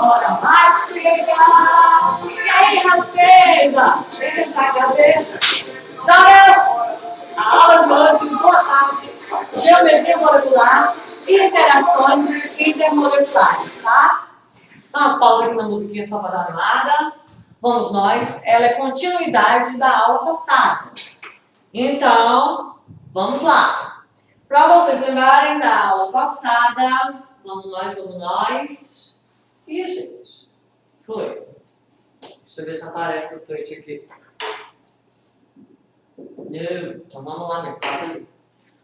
hora vai chegar. E aí, rapega? Vem pra cabeça. Jogas! A aula de hoje, boa tarde. Geometria molecular, interações intermoleculares, tá? Dá uma pausa aqui na musiquinha só para dar uma animada. Vamos nós. Ela é continuidade da aula passada. Então, vamos lá. Para vocês lembrarem da aula passada, vamos nós. Ih, gente, foi. Deixa eu ver se aparece o tweet aqui. Não, então vamos lá mesmo, passa ali.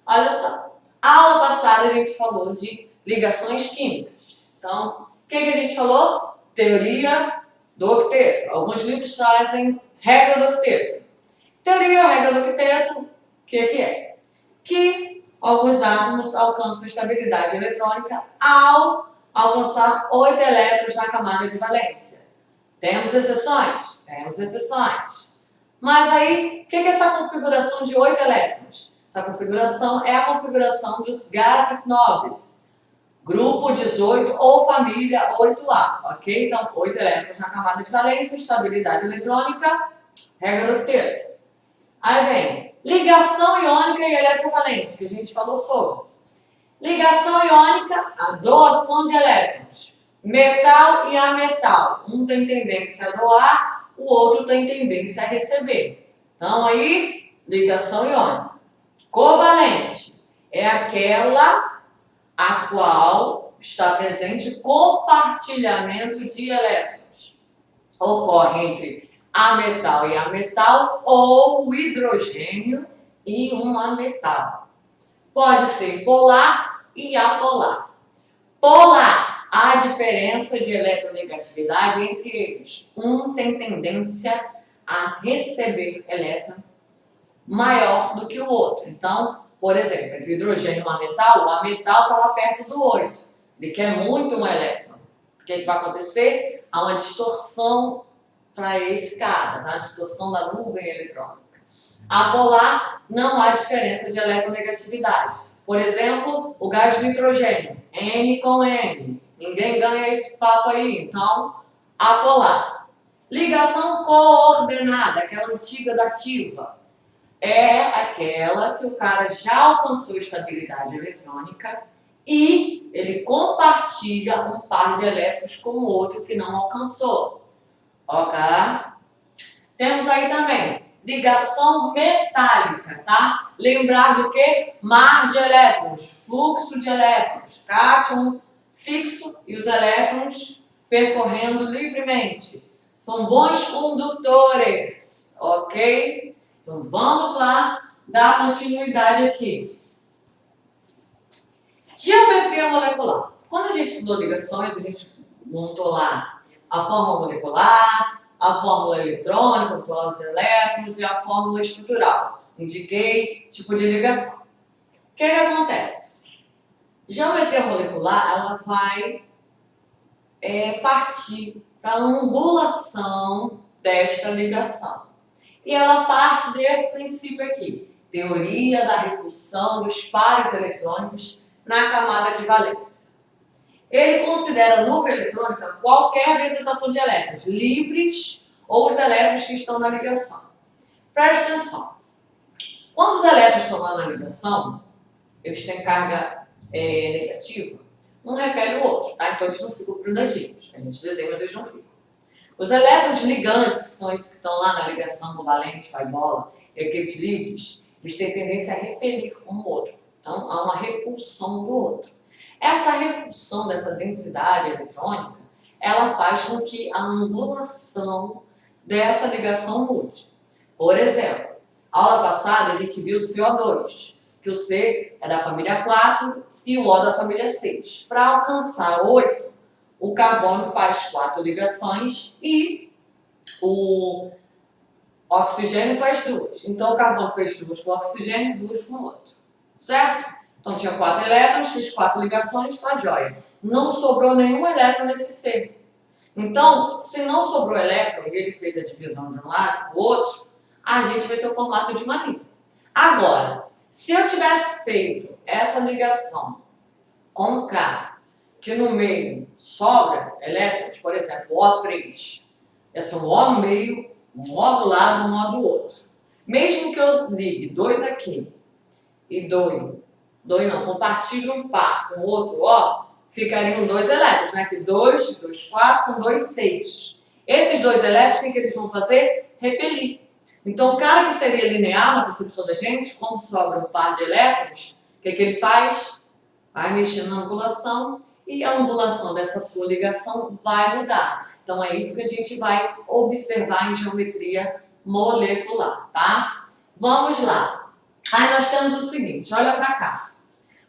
Olha só, a aula passada a gente falou de ligações químicas. Então, o que a gente falou? Teoria do octeto. Alguns livros trazem regra do octeto. Teoria ou regra do octeto, o que é? Que alguns átomos alcançam estabilidade eletrônica ao alcançar 8 elétrons na camada de valência. Temos exceções? Temos exceções. Mas aí, o que é essa configuração de 8 elétrons? Essa configuração é a configuração dos gases nobres. Grupo 18 ou família 8A, ok? Então, 8 elétrons na camada de valência, estabilidade eletrônica, regra do octeto. Aí vem ligação iônica e eletrovalente, que a gente falou sobre. Ligação iônica, a doação de elétrons. Metal e ametal. Um tem tendência a doar, o outro tem tendência a receber. Então, aí, ligação iônica. Covalente é aquela a qual está presente compartilhamento de elétrons. Ocorre entre ametal e ametal ou o hidrogênio e um ametal. Pode ser polar e apolar. Polar, há diferença de eletronegatividade entre eles. Um tem tendência a receber elétron maior do que o outro. Então, por exemplo, entre hidrogênio e o ametal está lá perto do 8. Ele quer muito um elétron. O que vai acontecer? Há uma distorção para esse cara, tá? A distorção da nuvem eletrônica. Apolar, não há diferença de eletronegatividade. Por exemplo, o gás nitrogênio, N com N. Ninguém ganha esse papo aí, então, apolar. Ligação coordenada, aquela antiga dativa. É aquela que o cara já alcançou estabilidade eletrônica e ele compartilha um par de elétrons com o outro que não alcançou. Ok? Temos aí também ligação metálica, tá? Lembrar do que? Mar de elétrons, fluxo de elétrons, cátion fixo e os elétrons percorrendo livremente. São bons condutores, ok? Então vamos lá dar continuidade aqui. Geometria molecular. Quando a gente estudou ligações, a gente montou lá a fórmula molecular, a fórmula eletrônica, montou lá os elétrons e a fórmula estrutural. Indiquei tipo de ligação. O que acontece? Geometria molecular, ela vai partir para a angulação desta ligação. E ela parte desse princípio aqui. Teoria da repulsão dos pares eletrônicos na camada de valência. Ele considera nuvem eletrônica qualquer apresentação de elétrons livres ou os elétrons que estão na ligação. Preste atenção. Quando os elétrons estão lá na ligação, eles têm carga negativa, um repele o outro, tá? Então eles não ficam grudadinhos. A gente desenha, mas eles não ficam. Os elétrons ligantes, que são esses que estão lá na ligação covalente, pai bola, e aqueles livres, eles têm tendência a repelir um o outro. Então, há uma repulsão do outro. Essa repulsão dessa densidade eletrônica, ela faz com que a angulação dessa ligação mude. Por exemplo, aula passada a gente viu o CO2, que o C é da família 4 e o O da família 6. Para alcançar 8, o carbono faz 4 ligações e o oxigênio faz 2. Então, o carbono fez 2 com o oxigênio e 2 com o outro. Certo? Então, tinha 4 elétrons, fiz 4 ligações, tá joia. Não sobrou nenhum elétron nesse C. Então, se não sobrou elétron e ele fez a divisão de um lado para o outro, a gente vai ter o formato de uma linha. Agora, se eu tivesse feito essa ligação com K que no meio sobra elétrons, por exemplo, O3, esse é um O no meio, um O do lado, um O do outro. Mesmo que eu ligue dois aqui e compartilhe um par com o outro O, ficariam dois elétrons, né? Aqui 2, 2, 4, com 2, 6. Esses dois elétrons, o que eles vão fazer? Repelir. Então, o cara que seria linear na percepção da gente, quando sobra um par de elétrons, o que ele faz? Vai mexer na angulação e a angulação dessa sua ligação vai mudar. Então, é isso que a gente vai observar em geometria molecular, tá? Vamos lá. Aí nós temos o seguinte, olha para cá.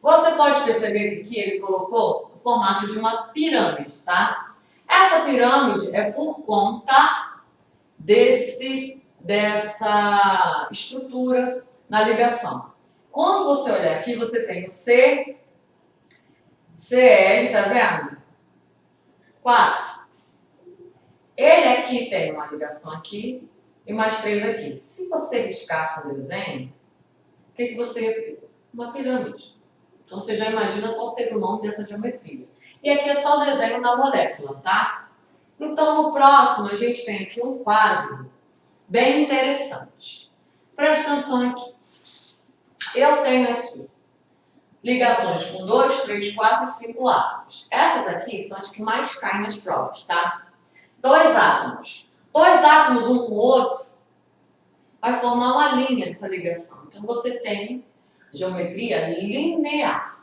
Você pode perceber que aqui ele colocou o formato de uma pirâmide, tá? Essa pirâmide é por conta dessa estrutura na ligação. Quando você olhar aqui, você tem o C, Cl, tá vendo? 4. Ele aqui tem uma ligação aqui e mais 3 aqui. Se você riscasse um desenho, o que você ia ver? Uma pirâmide. Então você já imagina qual seria o nome dessa geometria. E aqui é só o desenho da molécula, tá? Então no próximo a gente tem aqui um quadro bem interessante. Presta atenção aqui. Eu tenho aqui ligações com 2, 3, 4 e 5 átomos. Essas aqui são as que mais caem nas provas, tá? Dois átomos um com o outro, vai formar uma linha nessa ligação. Então você tem geometria linear.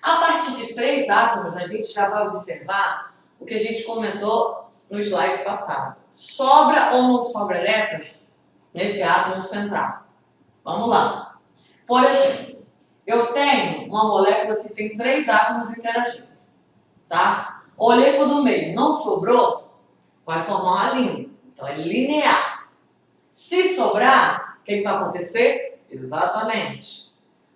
A partir de 3 átomos, a gente já vai observar o que a gente comentou no slide passado. Sobra ou não sobra elétrons nesse átomo central? Vamos lá. Por exemplo, eu tenho uma molécula que tem 3 átomos interagindo, tá? Olhei para o do meio, não sobrou, vai formar uma linha. Então é linear. Se sobrar, o que vai acontecer? Exatamente.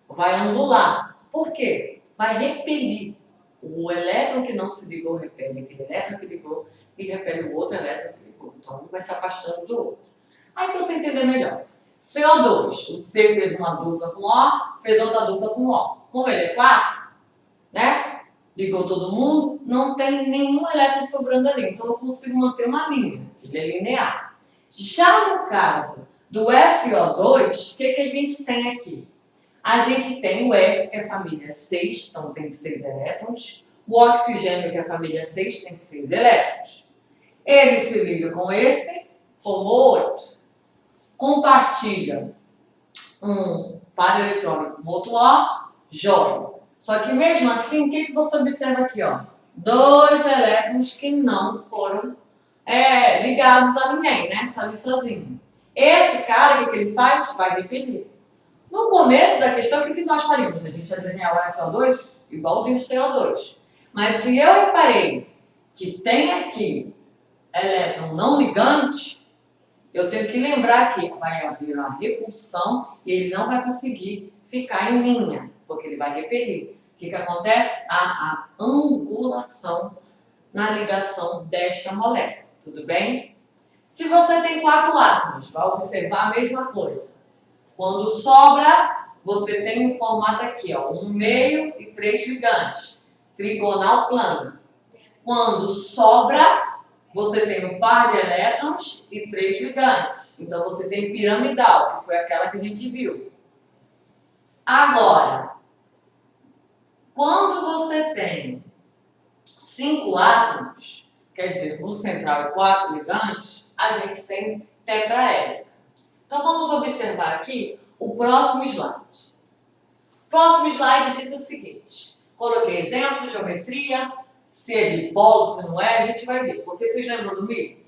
Vai angular. Por quê? Vai repelir. O elétron que não se ligou repele aquele elétron que ligou e repele o outro elétron que ligou. Então um vai se afastando do outro. Aí para você entender melhor. CO2, o C fez uma dupla com O, fez outra dupla com O. Como ele é 4, né? Ligou todo mundo, não tem nenhum elétron sobrando ali. Então eu consigo manter uma linha. Ele é linear. Já no caso do SO2, o que a gente tem aqui? A gente tem o S, que é a família 6, então tem 6 elétrons. O oxigênio, que é a família 6, tem 6 elétrons. Ele se liga com esse, formou 8. Compartilha um par eletrônico com outro O, joga. Só que mesmo assim, o que você observa aqui? Ó? 2 elétrons que não foram ligados a ninguém, né? Tá ali sozinho. Esse cara, o que ele faz? Vai repelir. No começo da questão, o que nós faríamos? A gente ia desenhar o SO2 igualzinho o CO2. Mas se eu reparei que tem aqui elétron não ligante, eu tenho que lembrar que vai haver uma repulsão e ele não vai conseguir ficar em linha, porque ele vai repelir. O que acontece? A angulação na ligação desta molécula. Tudo bem? Se você tem 4 átomos, vai observar a mesma coisa. Quando sobra, você tem um formato aqui, ó, 1 meio e 3 ligantes. Trigonal plano. Quando sobra, você tem um par de elétrons e 3 ligantes. Então você tem piramidal, que foi aquela que a gente viu. Agora, quando você tem 5 átomos, quer dizer, no central e 4 ligantes, a gente tem tetraédrica. Então vamos observar aqui o próximo slide. O próximo slide diz o seguinte. Coloquei exemplo, geometria, se é de polo, se não é, a gente vai ver. Porque vocês lembram do Mi?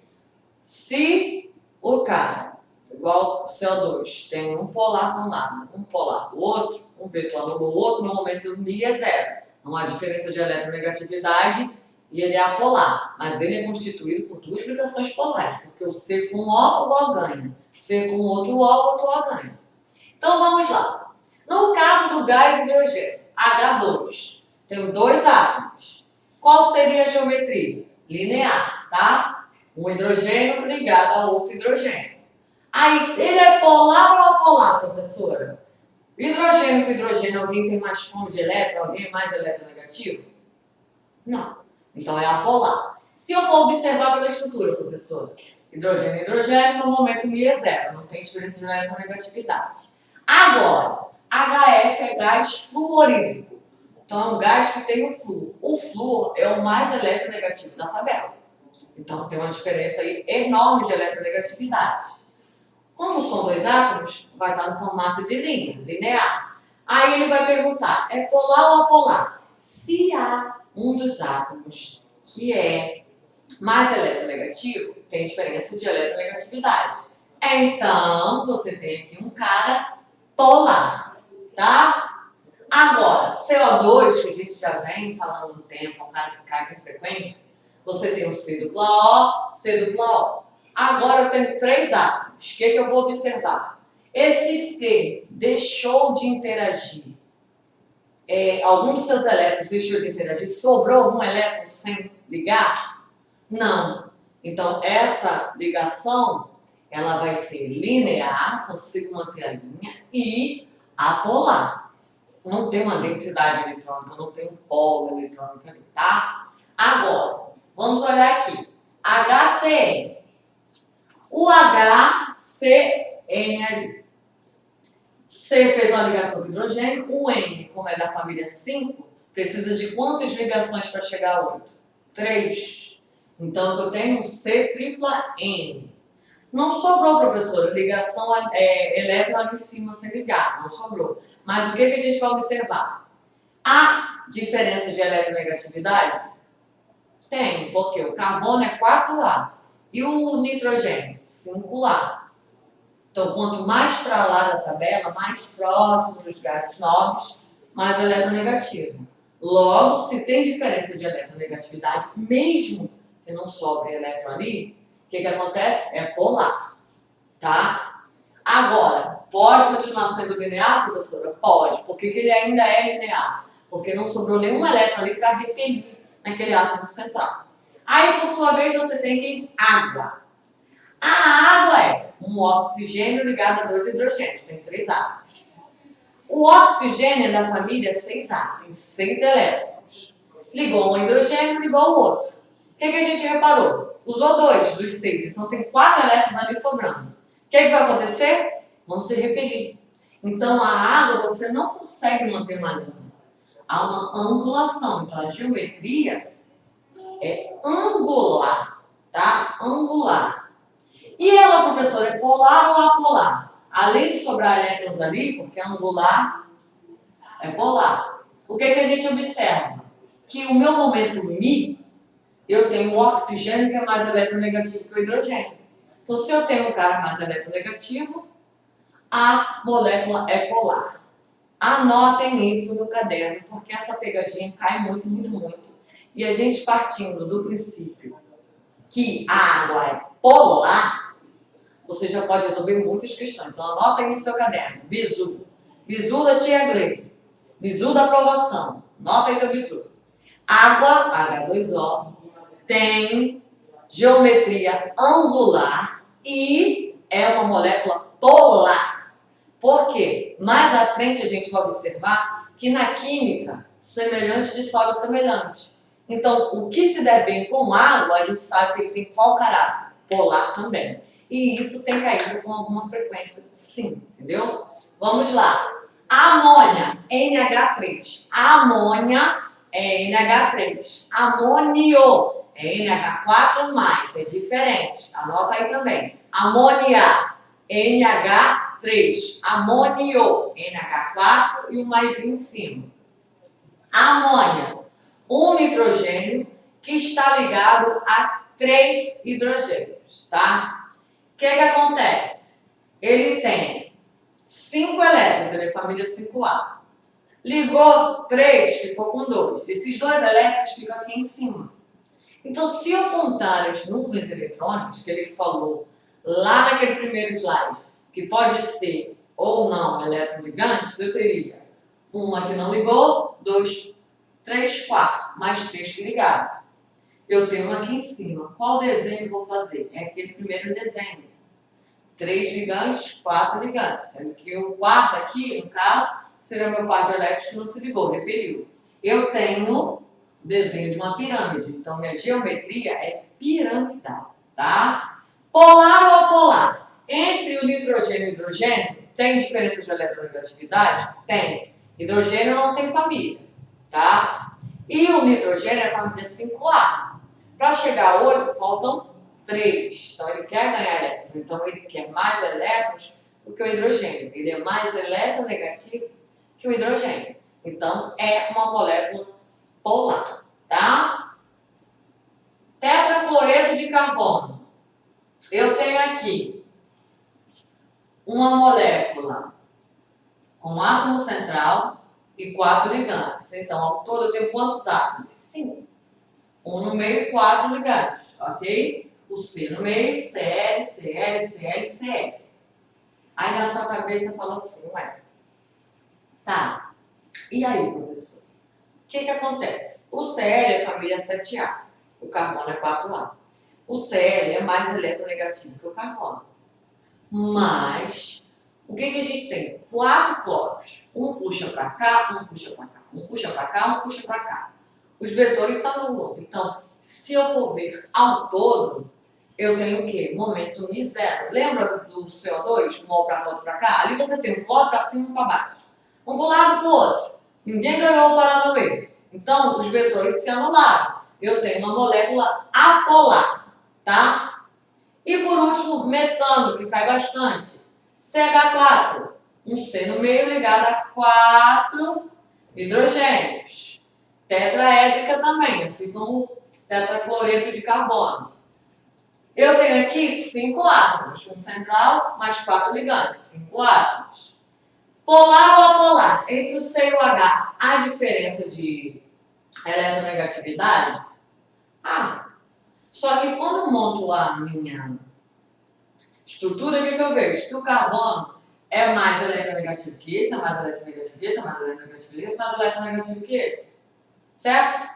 Se o cara, igual CO2, tem um polar para um lado, um polar para o outro, um vetor anula o outro, no momento o Mi é 0. Não há diferença de eletronegatividade e ele é apolar. Mas ele é constituído por 2 ligações polares, porque o C com o ganha. C com outro O ganha. Então vamos lá. No caso do gás hidrogênio, H2, tem 2 átomos. Qual seria a geometria? Linear, tá? Um hidrogênio ligado a outro hidrogênio. Aí, ele é polar ou apolar, professora? Hidrogênio com hidrogênio, alguém tem mais fome de elétron? Alguém é mais eletronegativo? Não. Então é apolar. Se eu for observar pela estrutura, professora, hidrogênio e hidrogênio, no momento Mi é zero, não tem diferença de eletronegatividade. Agora, HF é gás fluorídrico. Então é um gás que tem o flúor. O flúor é o mais eletronegativo da tabela. Então tem uma diferença aí enorme de eletronegatividade. Como são dois átomos, vai estar no formato de linha, linear. Aí ele vai perguntar, é polar ou apolar? Se há um dos átomos que é mais eletronegativo, tem diferença de eletronegatividade. Então, você tem aqui um cara polar, tá? Agora, CO2, que a gente já vem falando um tempo, é um cara que cai com frequência, você tem o C dupla O, C dupla O. Agora eu tenho três átomos. O que eu vou observar? Esse C deixou de interagir. Algum dos seus elétrons deixou de interagir? Sobrou algum elétron sem ligar? Não. Então, essa ligação, ela vai ser linear, consigo manter a linha, e apolar. Não tem uma densidade eletrônica, não tem um polo eletrônico ali, tá? Agora, vamos olhar aqui. HCN. O HCN ali. C fez uma ligação com hidrogênio, o N, como é da família 5, precisa de quantas ligações para chegar a 8? 3. Então, eu tenho um C tripla N. Não sobrou, professora, ligação elétron ali em cima sem ligar, não sobrou. Mas o que a gente vai observar? A diferença de eletronegatividade? Tem, porque o carbono é 4A e o nitrogênio, 5A. Então, quanto mais para lá da tabela, mais próximo dos gases nobres, mais eletronegativo. Logo, se tem diferença de eletronegatividade, mesmo que não sobre elétron ali, o que acontece? É polar, tá? Agora, pode continuar sendo linear, professora? Pode. Por que ele ainda é linear? Porque não sobrou nenhum elétron ali para repelir naquele átomo central. Aí, por sua vez, você tem água. A água é um oxigênio ligado a dois hidrogênios, tem 3 átomos. O oxigênio é da família 6A, tem 6 elétrons. Ligou um hidrogênio, ligou o outro. O que a gente reparou? Usou 2 dos 6, então tem 4 elétrons ali sobrando. O que vai acontecer? Vão se repelir. Então a água você não consegue manter uma linha. Há uma angulação, então a geometria é angular, tá? Angular. E ela, professora, é polar ou apolar? Além de sobrar elétrons ali, porque é angular, é polar. O que a gente observa? Que o meu momento Mi, eu tenho o oxigênio que é mais eletronegativo que o hidrogênio. Então, se eu tenho um cara mais eletronegativo, a molécula é polar. Anotem isso no caderno, porque essa pegadinha cai muito, muito, muito. E a gente partindo do princípio que a água é polar, você já pode resolver muitas questões. Então, anota aí no seu caderno. Bizu. Bizu da tia Glei. Bizu da aprovação. Anota aí teu bizu. Água, H2O, tem geometria angular e é uma molécula polar. Por quê? Mais à frente a gente vai observar que na química, semelhante dissolve semelhante. Então, o que se der bem com água, a gente sabe que ele tem qual caráter? Polar também. E isso tem caído com alguma frequência, sim, entendeu? Vamos lá. Amônia, NH3. Amônia é NH3. Amônio é NH4+, é diferente. Anota aí também. Amônia, NH3. Amônio, NH4 e o mais em cima. Amônia, um nitrogênio que está ligado a 3 hidrogênios, tá? O que acontece? Ele tem 5 elétrons, ele é família 5A. Ligou 3, ficou com 2. Esses 2 elétrons ficam aqui em cima. Então, se eu contar as nuvens eletrônicas que ele falou lá naquele primeiro slide, que pode ser ou não eletroligantes, eu teria uma que não ligou, 2, 3, 4, mais 3 que ligaram. Eu tenho uma aqui em cima. Qual desenho eu vou fazer? É aquele primeiro desenho. 3 ligantes, 4 ligantes. Sendo que o quarto aqui, no caso, seria meu par de elétrons que não se ligou, repeliu. Eu tenho desenho de uma pirâmide. Então, minha geometria é piramidal, tá? Polar ou apolar? Entre o nitrogênio e o hidrogênio, tem diferença de eletronegatividade? Tem. Hidrogênio não tem família, tá? E o nitrogênio é família 5A. Para chegar a 8, faltam 3. Então, ele quer ganhar elétrons. Então, ele quer mais elétrons do que o hidrogênio. Ele é mais eletronegativo que o hidrogênio. Então, é uma molécula polar, tá? Tetracloreto de carbono. Eu tenho aqui uma molécula com átomo central e 4 ligantes. Então, ao todo eu tenho quantos átomos? 5. 1 no meio e 4 ligantes, ok? O C no meio, Cl, Cl, Cl, Cl. Aí na sua cabeça fala assim, ué, tá, e aí, professor? O que acontece? O Cl é família 7A, o carbono é 4A. O Cl é mais eletronegativo que o carbono. Mas, o que a gente tem? 4 cloros. Um puxa para cá, um puxa para cá. Um puxa para cá, um puxa para cá. Os vetores se anulam. Então, se eu for ver ao todo, eu tenho o quê? Momento Mi zero. Lembra do CO2? Um mol para lá, outro para cá? Ali você tem um cloro para cima e um para baixo. Um para um lado e para o outro. Ninguém ganhou o Paranauê. Então, os vetores se anularam. Eu tenho uma molécula apolar, tá? E por último, metano, que cai bastante. CH4. Um C no meio ligado a 4 hidrogênios. Tetraédrica também, assim como o tetracloreto de carbono. Eu tenho aqui 5 átomos. Um central mais 4 ligantes. 5 átomos. Polar ou apolar? Entre o C e o H, há diferença de eletronegatividade? Só que quando eu monto a minha estrutura, o que eu vejo? Que o carbono é mais eletronegativo que esse, é mais eletronegativo que esse, é mais eletronegativo que esse, é mais eletronegativo que esse. Certo?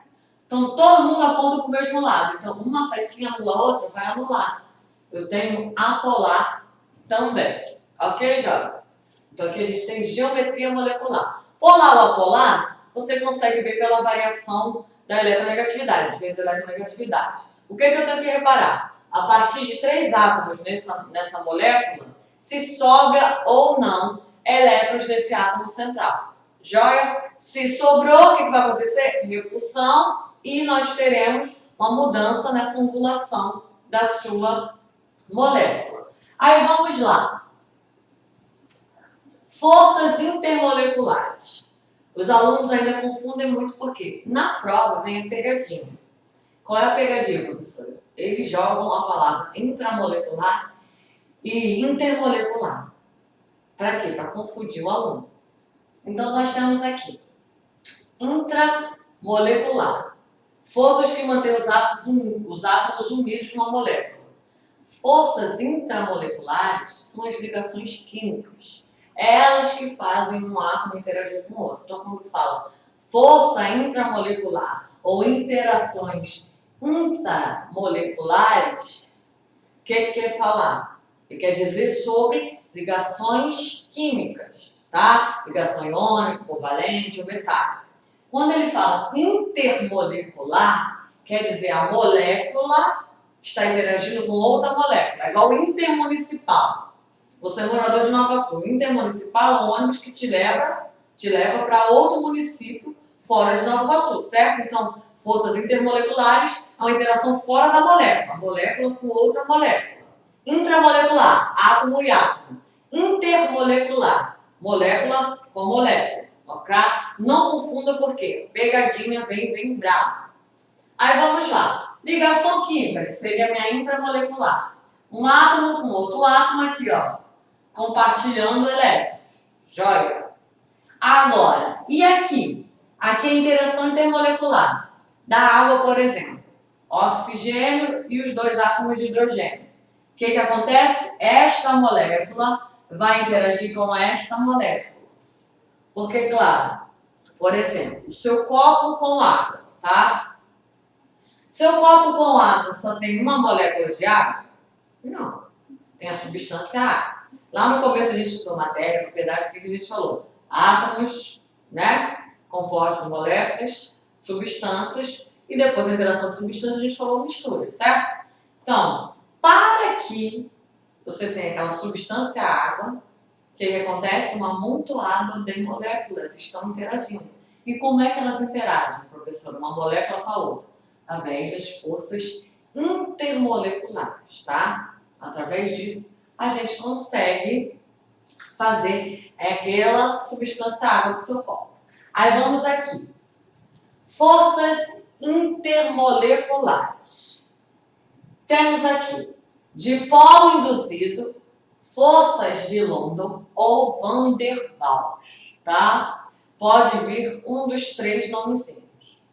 Então todo mundo aponta para o mesmo lado. Então uma setinha anula a outra, vai anular. Eu tenho apolar também. Ok, jovens? Então aqui a gente tem geometria molecular. Polar ou apolar, você consegue ver pela variação da eletronegatividade, diferença de eletronegatividade. O que eu tenho que reparar? A partir de 3 átomos nessa molécula, se sobra ou não elétrons nesse átomo central. Joia? Se sobrou, o que vai acontecer? Repulsão, e nós teremos uma mudança nessa angulação da sua molécula. Aí vamos lá. Forças intermoleculares. Os alunos ainda confundem muito porque na prova vem a pegadinha. Qual é a pegadinha, professor? Eles jogam a palavra intramolecular e intermolecular. Para quê? Para confundir o aluno. Então, nós temos aqui intramolecular. Forças que mantêm os átomos unidos numa molécula. Forças intramoleculares são as ligações químicas. É elas que fazem um átomo interagir com o outro. Então, quando fala força intramolecular ou interações intramoleculares, o que quer falar? Ele quer dizer sobre ligações químicas, tá? Ligação iônica, covalente ou metálica. Quando ele fala intermolecular, quer dizer a molécula está interagindo com outra molécula. É igual intermunicipal. Você é morador de Nova Sul. Intermunicipal é um ônibus que te leva para outro município fora de Nova Iguaçu, certo? Então, forças intermoleculares é uma interação fora da molécula, molécula com outra molécula. Intramolecular, átomo e átomo. Intermolecular, molécula com molécula, ok? Não confunda porque pegadinha bem brava. Aí vamos lá. Ligação química, que seria a minha intramolecular. Um átomo com outro átomo aqui, ó, compartilhando elétrons. Joia. Agora, e aqui? Aqui é a interação intermolecular da água, por exemplo. Oxigênio e os 2 átomos de hidrogênio. O que acontece? Esta molécula vai interagir com esta molécula. Porque, claro, por exemplo, o seu copo com água, tá? Seu copo com água só tem uma molécula de água? Não. Tem a substância água. Lá no começo a gente estudou matéria, propriedades, o que a gente falou? Átomos, né? Compostos, moléculas, substâncias e depois a interação de substâncias a gente falou mistura, certo? Então, para que você tenha aquela substância água, o que acontece? Um amontoado de moléculas estão interagindo. E como é que elas interagem, professora? Uma molécula com a outra? Através das forças intermoleculares, tá? Através disso, a gente consegue fazer aquela substância água do seu corpo. Aí vamos aqui. Forças intermoleculares. Temos aqui dipolo induzido, forças de London ou Van der Waals, tá? Pode vir um dos três nomezinhos.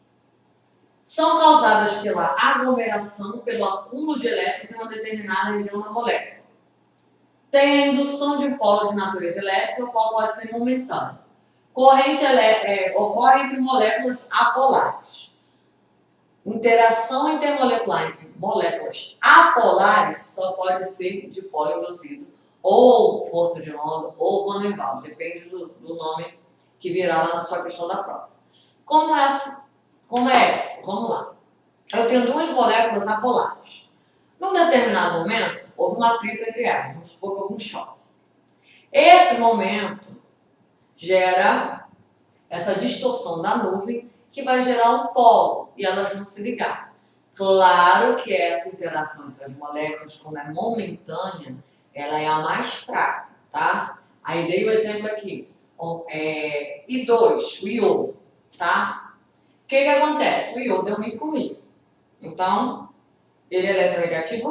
São causadas pela aglomeração, pelo acúmulo de elétrons em uma determinada região da molécula. Tem a indução de polo de natureza elétrica, o qual pode ser momentâneo. Corrente ocorre entre moléculas apolares. Interação intermolecular entre moléculas apolares só pode ser dipolo induzido, ou força de London, ou Van der Waals, depende do nome que virá lá na sua questão da prova. Como é essa? Vamos lá. Eu tenho duas moléculas apolares. Num determinado momento, houve um atrito entre elas, vamos supor que houve um choque. Esse momento gera essa distorção da nuvem que vai gerar um polo e elas vão se ligar. Claro que essa interação entre as moléculas, como é momentânea, ela é a mais fraca, tá? Aí dei o exemplo aqui, I2, o iodo, tá? O que acontece? O iodo é um I. Então, ele é eletronegativo,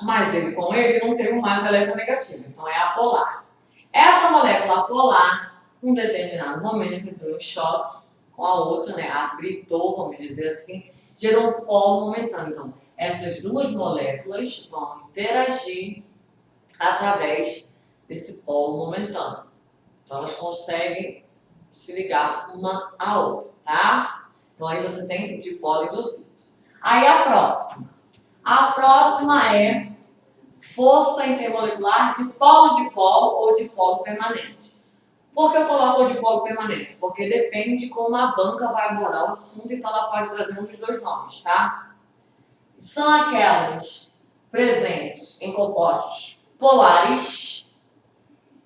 mas ele com ele não tem um mais eletronegativo, então é apolar. Essa molécula apolar, em um determinado momento, entrou em choque com a outra, né? Atritou, vamos dizer assim, gerou um polo momentâneo. Então, essas duas moléculas vão interagir através desse polo momentâneo. Então, elas conseguem se ligar uma à outra, tá? Então, aí você tem dipolo induzido. Aí a próxima. A próxima é força intermolecular de polo-dipolo ou dipolo permanente. Por que eu coloco o dipolo permanente? Porque depende de como a banca vai abordar o assunto, então ela pode trazer um dos dois nomes, tá? São aquelas presentes em compostos polares,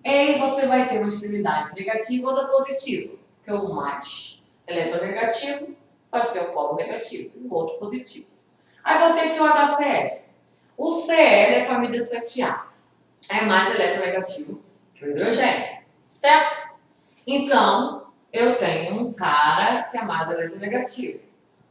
e aí você vai ter uma extremidade negativa ou outra positiva, que é o mais eletronegativo vai ser o polo negativo e o outro positivo. Aí vou ter aqui o HCl. O Cl é a família 7A, é mais eletronegativo que o hidrogênio, certo? Então, eu tenho um cara que é mais eletronegativo.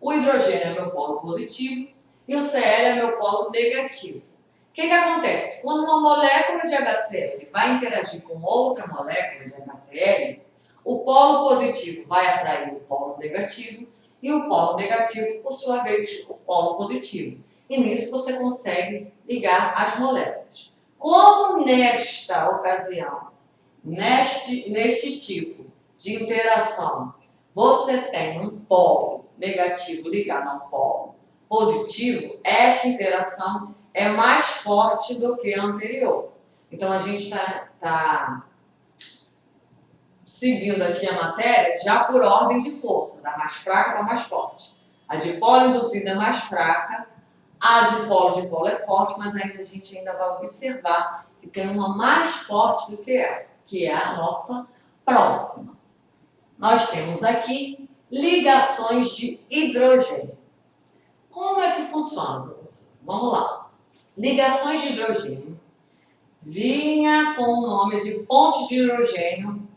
O hidrogênio é meu polo positivo e o Cl é meu polo negativo. O que acontece? Quando uma molécula de HCl vai interagir com outra molécula de HCl, o polo positivo vai atrair o polo negativo e o polo negativo, por sua vez, o polo positivo. E nisso você consegue ligar as moléculas. Como nesta ocasião, neste tipo de interação, você tem um polo negativo ligado a um polo positivo, esta interação é mais forte do que a anterior. Então, a gente está seguindo aqui a matéria já por ordem de força, da mais fraca para a mais forte. A dipolo induzida é mais fraca, a dipolo é forte, mas ainda a gente ainda vai observar que tem uma mais forte do que ela, que é a nossa próxima. Nós temos aqui ligações de hidrogênio. Como é que funciona, professor? Vamos lá. Ligações de hidrogênio vinha com o nome de pontes de hidrogênio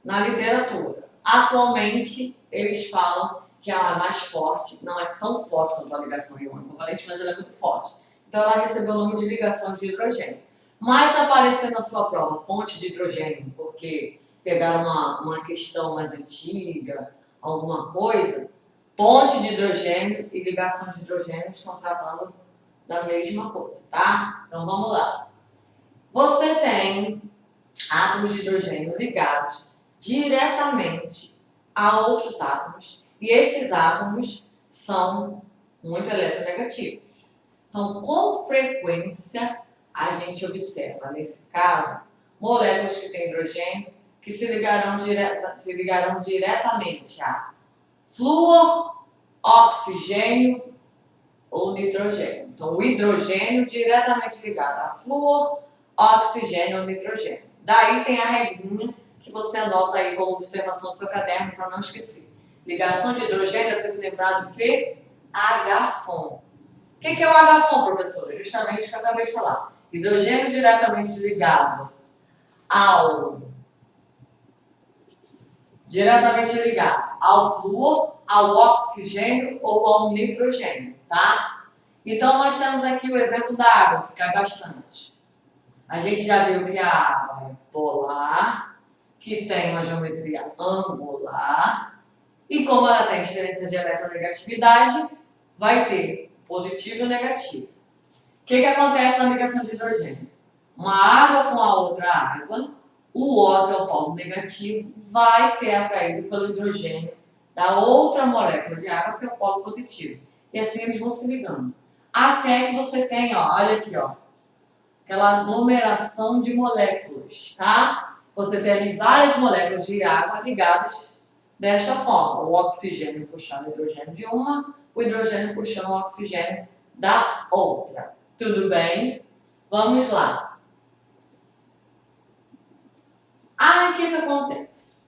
na literatura. Atualmente, eles falam que ela é mais forte, não é tão forte quanto a ligação iônico-covalente, mas ela é muito forte. Então, ela recebeu o nome de ligação de hidrogênio. Mas aparecer na sua prova ponte de hidrogênio, porque pegaram uma questão mais antiga, alguma coisa, ponte de hidrogênio e ligação de hidrogênio estão tratando da mesma coisa, tá? Então, vamos lá. Você tem átomos de hidrogênio ligados diretamente a outros átomos, e estes átomos são muito eletronegativos. Então, com frequência, a gente observa, nesse caso, moléculas que têm hidrogênio que se ligarão diretamente a flúor oxigênio ou nitrogênio. Então, o hidrogênio diretamente ligado a flúor, oxigênio ou nitrogênio. Daí tem a regrinha que você anota aí como observação do seu caderno para não esquecer. Ligação de hidrogênio, eu tenho que lembrar do quê? HFON. O que é o HFON, professora? Justamente o que eu acabei de falar. Hidrogênio diretamente ligado ao flúor, ao oxigênio ou ao nitrogênio, tá? Então, nós temos aqui o exemplo da água, que cai bastante. A gente já viu que a água é polar, que tem uma geometria angular, e como ela tem diferença de eletronegatividade, vai ter positivo e negativo. O que acontece na ligação de hidrogênio? Uma água com a outra água, o O, que é o polo negativo, vai ser atraído pelo hidrogênio da outra molécula de água, que é o polo positivo. E assim eles vão se ligando. Até que você tem, ó, olha aqui, ó, aquela aglomeração de moléculas, tá? Você tem ali várias moléculas de água ligadas desta forma. O oxigênio puxando o hidrogênio de uma, o hidrogênio puxando o oxigênio da outra. Tudo bem? Vamos lá. O que acontece?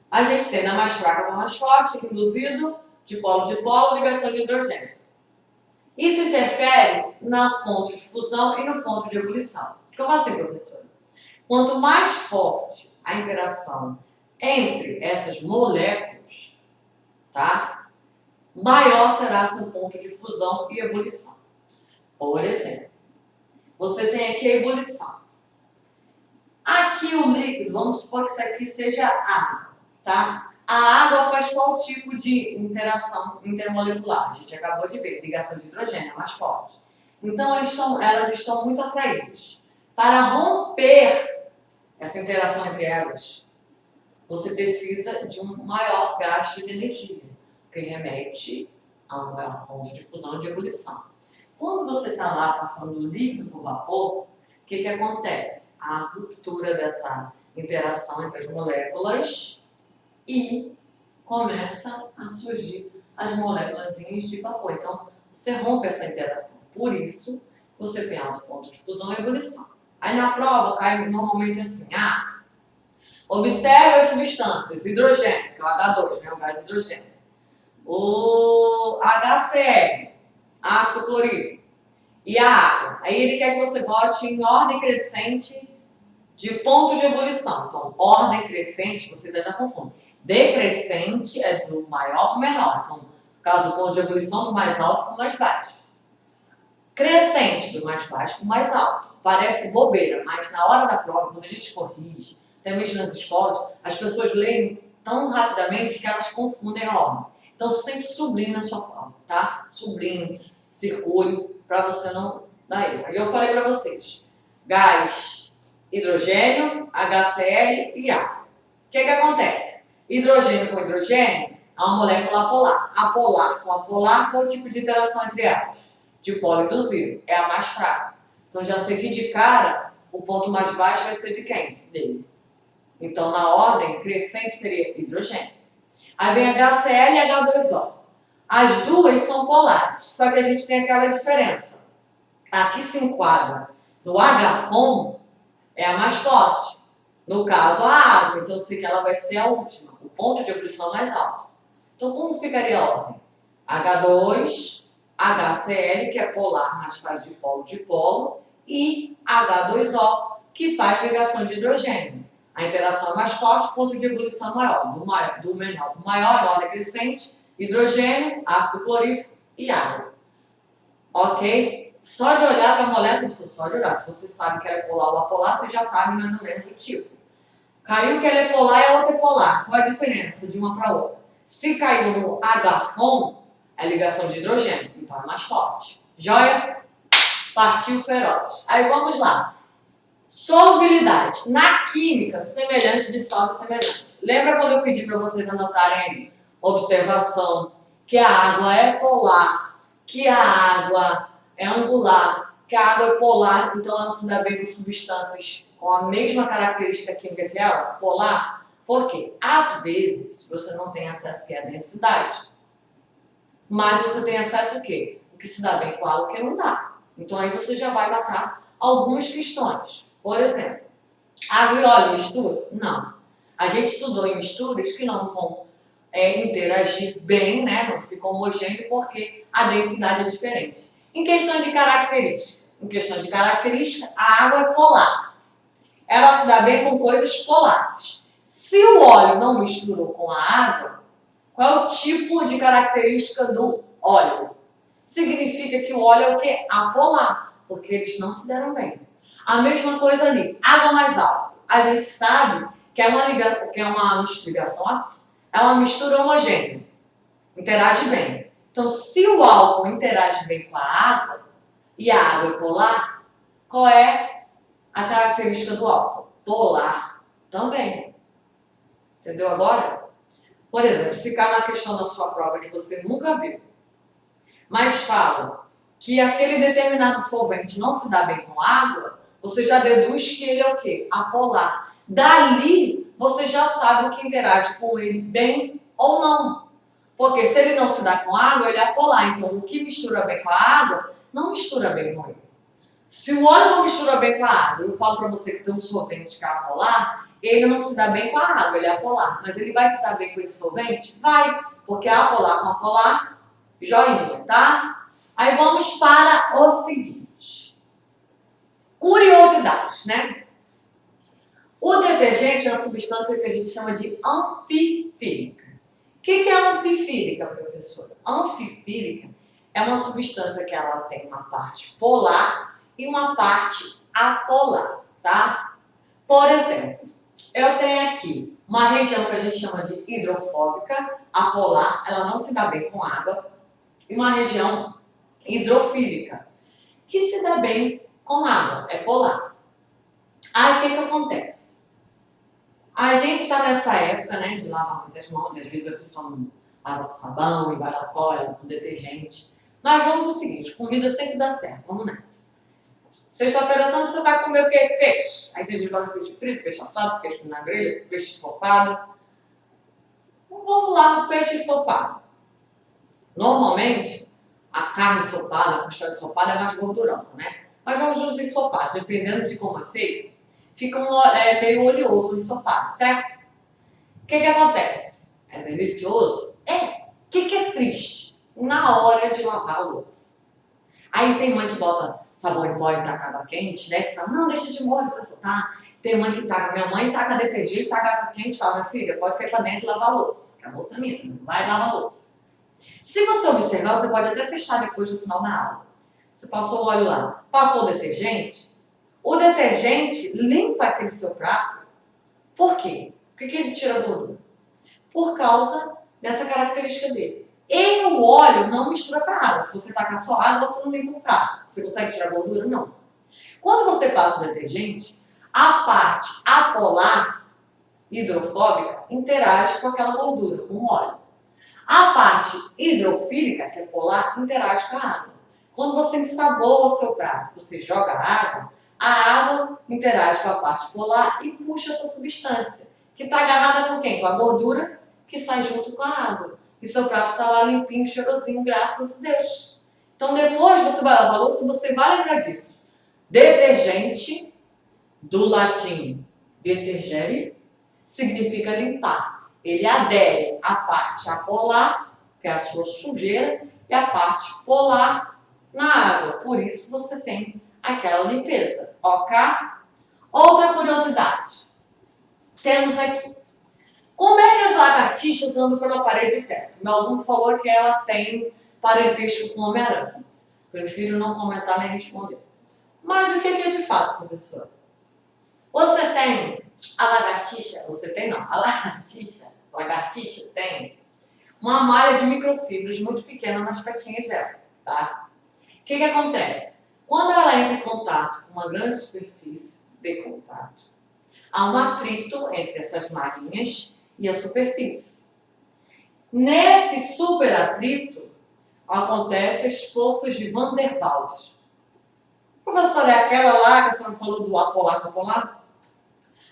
A gente tem na mais fraca para mais forte, induzido de polo, ligação de hidrogênio. Isso interfere no ponto de fusão e no ponto de ebulição. Como assim, professora? Quanto mais forte a interação entre essas moléculas, tá? Maior será seu ponto de fusão e ebulição. Por exemplo, você tem aqui a ebulição. Aqui o líquido, vamos supor que isso aqui seja água, tá? A água faz qual tipo de interação intermolecular? A gente acabou de ver, ligação de hidrogênio é mais forte. Então, elas estão muito atraídas. Para romper essa interação entre elas, você precisa de um maior gasto de energia, que remete a um maior ponto de fusão e de ebulição. Quando você está lá passando do líquido para o vapor, o que acontece? A ruptura dessa interação entre as moléculas e começa a surgir as moléculas de vapor. Então, você rompe essa interação. Por isso, você tem alto ponto de fusão e ebulição. Aí na prova cai normalmente assim, observe as substâncias, hidrogênio, que é o H2, né, o gás hidrogênio. O HCl, ácido clorídrico, e a água. Aí ele quer que você bote em ordem crescente de ponto de ebulição. Então, ordem crescente, vocês ainda confundem. Decrescente é do maior para o menor. Então, no caso, o ponto de ebulição do mais alto para o mais baixo. Crescente, do mais baixo para o mais alto. Parece bobeira, mas na hora da prova, quando a gente corrige, até mesmo nas escolas, as pessoas leem tão rapidamente que elas confundem a ordem. Então, sempre sublinhe na sua prova, tá? Sublinhe, circule, para você não dar erro. Aí eu falei para vocês, gás, hidrogênio, HCl e água. O que acontece? Hidrogênio com hidrogênio é uma molécula polar. A polar com a polar, qual tipo de interação entre elas? Dipolo induzido, é a mais fraca. Então já sei que de cara, o ponto mais baixo vai ser de quem? Dele. Então na ordem, crescente seria hidrogênio. Aí vem HCl e H2O. As duas são polares, só que a gente tem aquela diferença. Aqui se enquadra no HFON, é a mais forte. No caso, a água, então eu sei que ela vai ser a última, o ponto de ebulição mais alto. Então como ficaria a ordem? H2, HCl, que é polar, mas faz dipolo, e H2O, que faz ligação de hidrogênio. A interação é mais forte, o ponto de ebulição é maior. Do menor para o maior, em ordem crescente, hidrogênio, ácido clorídrico e água. Ok? Só de olhar para a molécula, só de olhar. Se você sabe que ela é polar ou apolar, você já sabe mais ou menos o tipo. Caiu que ela é polar e a outra é polar. Qual a diferença de uma para outra? Se caiu no HFON, é ligação de hidrogênio, então é mais forte. Joia? Partiu feroz. Aí vamos lá. Solubilidade. Na química, semelhante de sólido semelhante. Lembra quando eu pedi para vocês anotarem aí? Observação, que a água é polar, que a água é angular, que a água é polar, então ela se dá bem com substâncias com a mesma característica química que ela, polar. Por quê? Às vezes, você não tem acesso à densidade. mais você tem acesso ao quê? O que se dá bem com água e o que não dá. Então aí você já vai matar algumas questões. Por exemplo, água e óleo mistura? Não. A gente estudou em misturas que não vão interagir bem, né? Não fica homogêneo porque a densidade é diferente. Em questão de característica, a água é polar. Ela se dá bem com coisas polares. Se o óleo não misturou com a água, qual é o tipo de característica do óleo? Significa que o óleo é o quê? Apolar, porque eles não se deram bem. A mesma coisa ali, água mais álcool. A gente sabe que é uma mistura homogênea, interage bem. Então, se o álcool interage bem com a água e a água é polar, qual é a característica do álcool? Polar também. Entendeu agora? Por exemplo, se cai uma questão na sua prova que você nunca viu, mas fala que aquele determinado solvente não se dá bem com água, você já deduz que ele é o quê? Apolar. Dali, você já sabe o que interage com ele bem ou não. Porque se ele não se dá com água, ele é apolar. Então, o que mistura bem com a água, não mistura bem com ele. Se o óleo não mistura bem com a água, eu falo para você que tem um solvente que é apolar, ele não se dá bem com a água, ele é apolar. Mas ele vai se dar bem com esse solvente? Vai, porque é apolar com apolar, joinha, tá? Aí vamos para o seguinte. Curiosidades, né? O detergente é uma substância que a gente chama de anfifílica. O que é anfifílica, professora? Anfifílica é uma substância que ela tem uma parte polar e uma parte apolar, tá? Por exemplo, eu tenho aqui uma região que a gente chama de hidrofóbica, apolar, ela não se dá bem com água, e uma região hidrofílica, que se dá bem com água, é polar. Aí o que acontece? A gente está nessa época, né, de lavar muitas mãos, às vezes a pessoa não lava com sabão e vai lá colhe com detergente. Mas vamos pro seguinte, comida sempre dá certo, vamos nessa. Sexta-feira santa você vai comer o quê? Peixe. Aí tem gente que gosta de peixe frito, peixe assado, peixe na grelha, peixe ensopado. Então, vamos lá no peixe ensopado. Normalmente, a carne ensopada, a costela ensopada é mais gordurosa, né? Mas vamos nos ensopados, dependendo de como é feito, fica meio oleoso o ensopado, certo? O que acontece? É delicioso? É. O que é triste? Na hora de lavar a louça. Aí tem mãe que bota sabão em pó e taca água quente, né? Que fala, não, deixa de molho pra soltar. Tem mãe que taca, minha mãe taca detergente, taca água quente e fala, minha filha, pode cair pra dentro e lavar a louça. Que a louça é minha, não vai lavar a louça. Se você observar, você pode até fechar depois no final da aula. Você passou o óleo lá, passou o detergente limpa aquele seu prato. Por quê? Por que ele tira a gordura? Por causa dessa característica dele. E o óleo não mistura com a água. Se você tacar só água, você não limpa o prato. Você consegue tirar a gordura? Não. Quando você passa o detergente, a parte apolar, hidrofóbica, interage com aquela gordura, com o óleo. A parte hidrofílica, que é polar, interage com a água. Quando você ensaboa o seu prato, você joga a água interage com a parte polar e puxa essa substância, que está agarrada com quem? Com a gordura que sai junto com a água. E seu prato está lá limpinho, cheirosinho, graças a Deus. Então depois você vai lavar a louça e você vai lembrar disso. Detergente, do latim detergere, significa limpar. Ele adere à parte apolar, que é a sua sujeira, e a parte polar na água. Por isso você tem aquela limpeza, ok? Outra curiosidade. Temos aqui. Como é que as lagartixas andam pela parede de teto? Meu aluno falou que ela tem parentesco com Homem-Aranha. Prefiro não comentar nem responder. Mas o que é de fato, professor? Você tem a lagartixa, a lagartixa tem uma malha de microfibras muito pequena nas patinhas dela, tá? O que acontece? Quando ela entra em contato com uma grande superfície de contato, há um atrito entre essas malinhas e a superfície. Nesse superatrito, acontecem as forças de Van der Waals. Professor, é aquela lá que a senhora falou do apolar com apolar?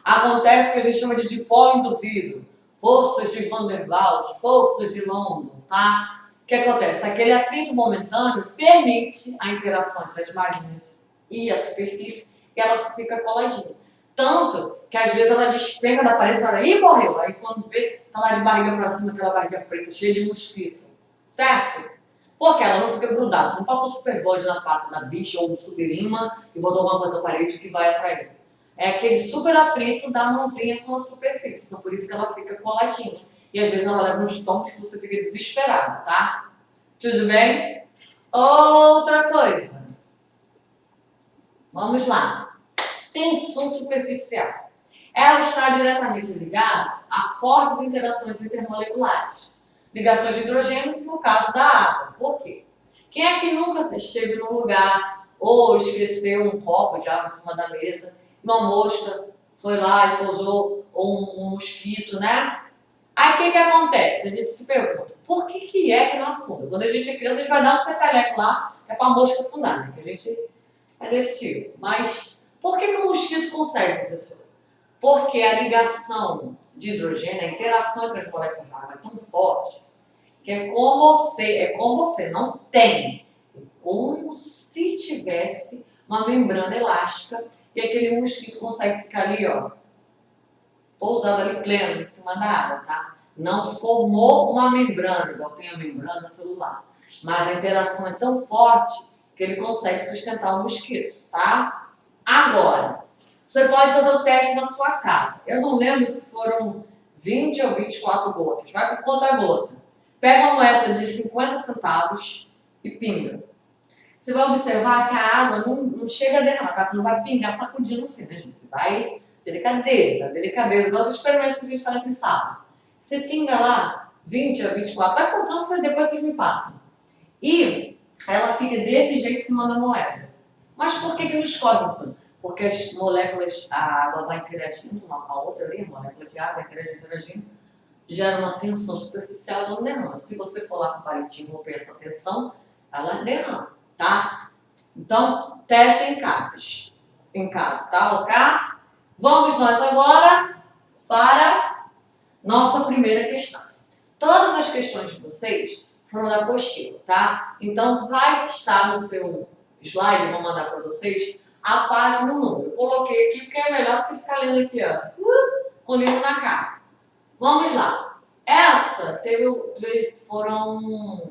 Acontece o que a gente chama de dipolo induzido, forças de Van der Waals, forças de London, tá? O que acontece? Aquele atrito momentâneo permite a interação entre as margens e a superfície e ela fica coladinha. Tanto que às vezes ela despenca da parede e fala, ih, morreu. Aí quando vê, tá lá de barriga pra cima, aquela barriga preta cheia de mosquito. Certo? Porque ela não fica grudada. Você não passou super bode na pata da bicha ou do subirima e botou alguma coisa na parede que vai atrair. É aquele super atrito da mãozinha com a superfície. Então por isso que ela fica coladinha. E às vezes ela leva uns tombos que você fica desesperado, tá? Tudo bem? Outra coisa. Vamos lá. Tensão superficial. Ela está diretamente ligada a fortes interações intermoleculares. Ligações de hidrogênio no caso da água. Por quê? Quem é que nunca esteve num lugar ou esqueceu um copo de água em cima da mesa, uma mosca foi lá e pousou, ou um mosquito, né? Aí o que acontece? A gente se pergunta, por que é que não afunda? Quando a gente é criança, a gente vai dar um peteleco lá, que é para a mosca afundar, né? Que a gente é desse tipo. Mas por que o mosquito consegue, professor? Porque a ligação de hidrogênio, a interação entre as moléculas de água é tão forte que é como você não tem. É como se tivesse uma membrana elástica e aquele mosquito consegue ficar ali, ó, pousado ali pleno em cima da água, tá? Não formou uma membrana, igual tem a membrana celular. Mas a interação é tão forte que ele consegue sustentar o mosquito, tá? Agora, você pode fazer o teste na sua casa. Eu não lembro se foram 20 ou 24 gotas. Vai com conta-gota. Pega uma moeda de 50 centavos e pinga. Você vai observar que a água não chega a derramar, você não vai pingar sacudindo assim, né, gente? Vai delicadeza, dos experimentos que a gente faz em sala. Você pinga lá 20 a 24, vai contando, depois vocês me passam. E ela fica desse jeito em cima da moeda. Mas por que não escorre isso? Porque as moléculas, a água vai interagindo uma com a outra ali, a molécula de água interagindo, gera uma tensão superficial e não derrama. Se você for lá com o palitinho ou essa tensão, ela derrama, tá? Então, teste em casa, tá? Ok? Vamos nós agora para nossa primeira questão. Todas as questões de vocês foram da apostila, tá? Então, vai estar no seu slide, eu vou mandar para vocês, a página e o número. Eu coloquei aqui porque é melhor do que ficar lendo aqui, ó, com o livro na cara. Vamos lá. Essa foram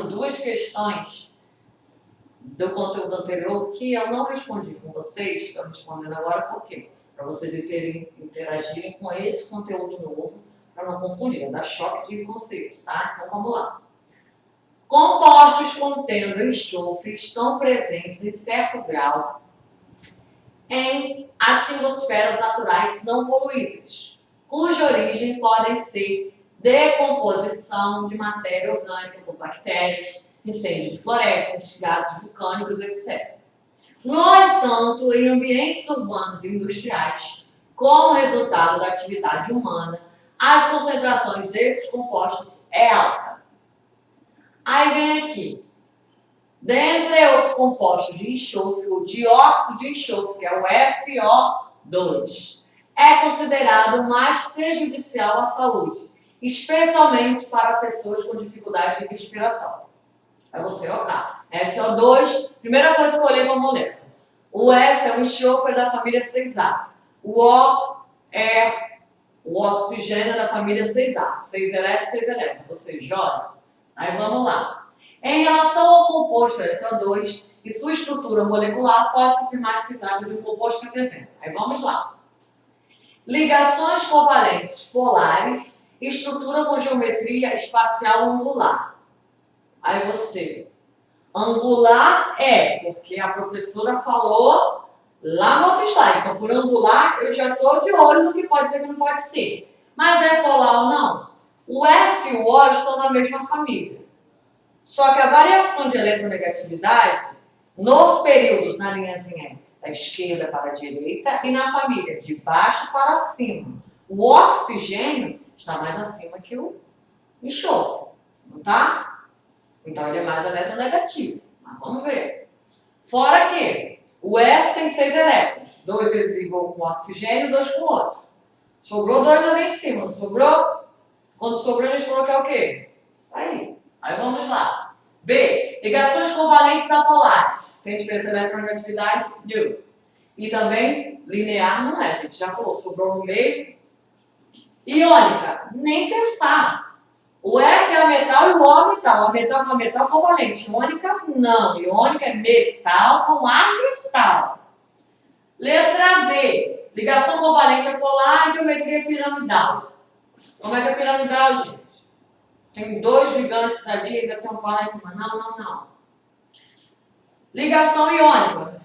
duas questões do conteúdo anterior que eu não respondi com vocês, estou respondendo agora por quê? Para vocês interagirem com esse conteúdo novo, para não confundir, dar choque de conceito, tá? Então vamos lá. Compostos contendo enxofre estão presentes em certo grau em atmosferas naturais não poluídas, cuja origem podem ser decomposição de matéria orgânica por bactérias, incêndios de florestas, gases vulcânicos, etc. No entanto, em ambientes urbanos e industriais, como resultado da atividade humana, as concentrações desses compostos é alta. Aí vem aqui, dentre os compostos de enxofre, o dióxido de enxofre, que é o SO2, é considerado mais prejudicial à saúde, especialmente para pessoas com dificuldade respiratória. Aí você, ok, SO2, primeira coisa que eu olhei para moléculas. O S é o enxofre da família 6A. O O é o oxigênio da família 6A. 6 elétrons, 6 elétrons. Você joga. Aí vamos lá. Em relação ao composto SO2 e sua estrutura molecular, pode-se afirmar que se trata de um composto que apresenta. Aí vamos lá. Ligações covalentes polares e estrutura com geometria espacial angular. Aí você, angular porque a professora falou lá no outro slide. Então, por angular, eu já estou de olho no que pode ser e que não pode ser. Mas é polar ou não? O S e o O estão na mesma família. Só que a variação de eletronegatividade nos períodos, na linhazinha da esquerda para a direita e na família de baixo para cima. O oxigênio está mais acima que o enxofre, não tá? Então ele é mais eletronegativo. Mas vamos ver. Fora que o S tem 6 elétrons. 2 ele ligou com o oxigênio, 2 com o outro. Sobrou 2 ali em cima, não sobrou? Quando sobrou, a gente falou que é o quê? Isso aí. Aí vamos lá. B. Ligações covalentes apolares. Tem diferença de eletronegatividade? Não. E também linear não é, a gente já falou, sobrou no meio. Iônica, nem pensar. O S é a metal e o O é metal. A metal com a metal covalente. Iônica, não. Iônica é metal com a metal. Letra D. Ligação covalente apolar, geometria piramidal. Como é que é piramidal, gente? Tem dois ligantes ali, ainda tem um pau lá em cima. Não. Ligação iônica.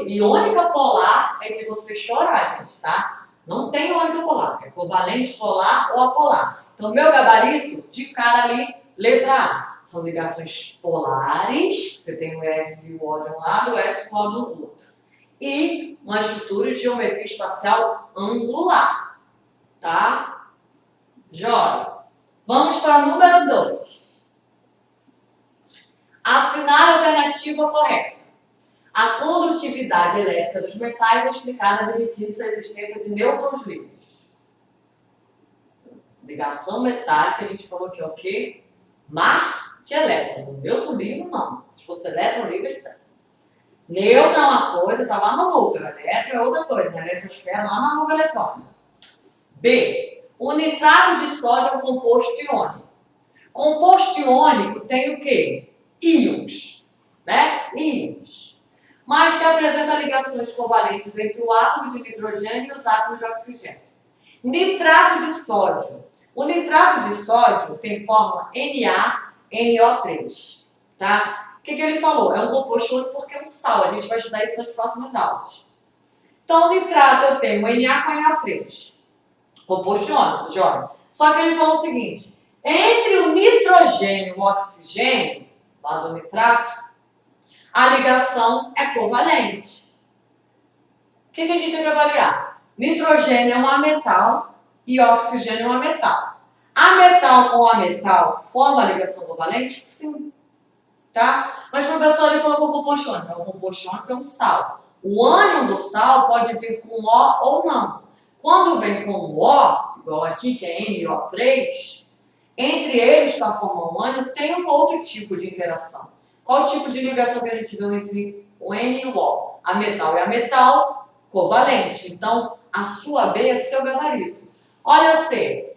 Iônica polar é de você chorar, gente, tá? Não tem iônica polar. É covalente polar ou apolar. Então, meu gabarito, de cara ali, letra A. São ligações polares. Você tem o S e o O de um lado, o S e o O do outro. E uma estrutura de geometria espacial angular. Tá? Jóia. Vamos para o número 2. Assinar a alternativa correta. A condutividade elétrica dos metais é explicada admitindo-se a existência de nêutrons livres. Ligação metálica, a gente falou que é o quê? Mar de elétrons. O nêutron livre, não. Se fosse elétron livre, está. Nêutron é uma coisa, está lá no núcleo. Elétron é outra coisa, na eletrosfera, lá na nuvem eletrônica. B. O nitrato de sódio é um composto iônico. Composto iônico tem o quê? Íons, né? Íons. Mas que apresenta ligações covalentes entre o átomo de nitrogênio e os átomos de oxigênio. Nitrato de sódio. O nitrato de sódio tem fórmula NaNO3, tá? O que ele falou? É um composto iônico porque é um sal. A gente vai estudar isso nas próximas aulas. Então, o nitrato eu tenho Na com NO3. Composto iônico, Jorge. Só que ele falou o seguinte: entre o nitrogênio e o oxigênio, lá do nitrato, a ligação é covalente. O que a gente tem que avaliar? Nitrogênio é um ametal e oxigênio é um ametal. Ametal com ametal forma a ligação covalente? Sim. Tá? Mas o professor ele falou com o composto iônico. O composto iônico é um sal. O ânion do sal pode vir com O ou não. Quando vem com O, igual aqui, que é NO3, entre eles, para formar um ânion, tem um outro tipo de interação. Qual tipo de ligação que a gente viu entre o N e o O? A metal e a metal, covalente. Então, a sua B é seu gabarito. Olha C.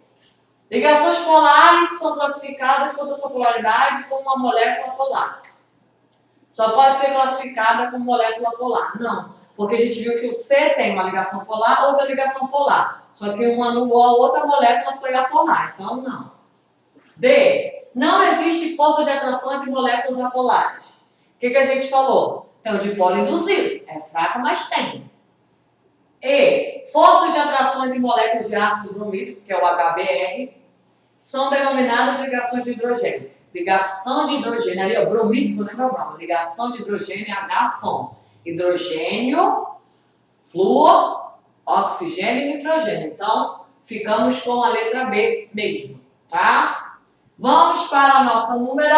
Ligações polares são classificadas quanto à sua polaridade como uma molécula polar. Só pode ser classificada como molécula polar. Não. Porque a gente viu que o C tem uma ligação polar, outra ligação polar. Só que uma no O, a outra molécula foi apolar. Então, não. D. Não existe força de atração entre moléculas apolares. O que a gente falou? Tem o dipolo induzido. É fraca, mas tem. E. Forças de atração entre moléculas de ácido bromídico, que é o HBr, são denominadas ligações de hidrogênio. Ligação de hidrogênio, ali, ó, bromídico, não é meu broma. Ligação de hidrogênio é H-FON. Hidrogênio, flúor, oxigênio e nitrogênio. Então, ficamos com a letra B mesmo, tá? Vamos para nosso número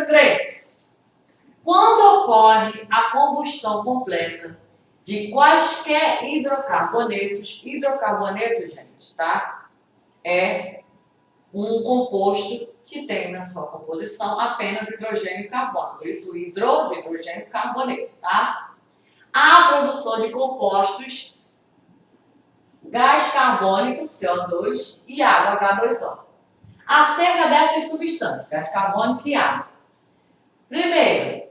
3. Quando ocorre a combustão completa de quaisquer hidrocarbonetos, gente, tá? É um composto que tem na sua composição apenas hidrogênio e carbono. Por isso, de hidrogênio e carboneto, tá? A produção de compostos gás carbônico, CO2, e água, H2O. Acerca dessas substâncias, gás carbônico e água. Primeiro,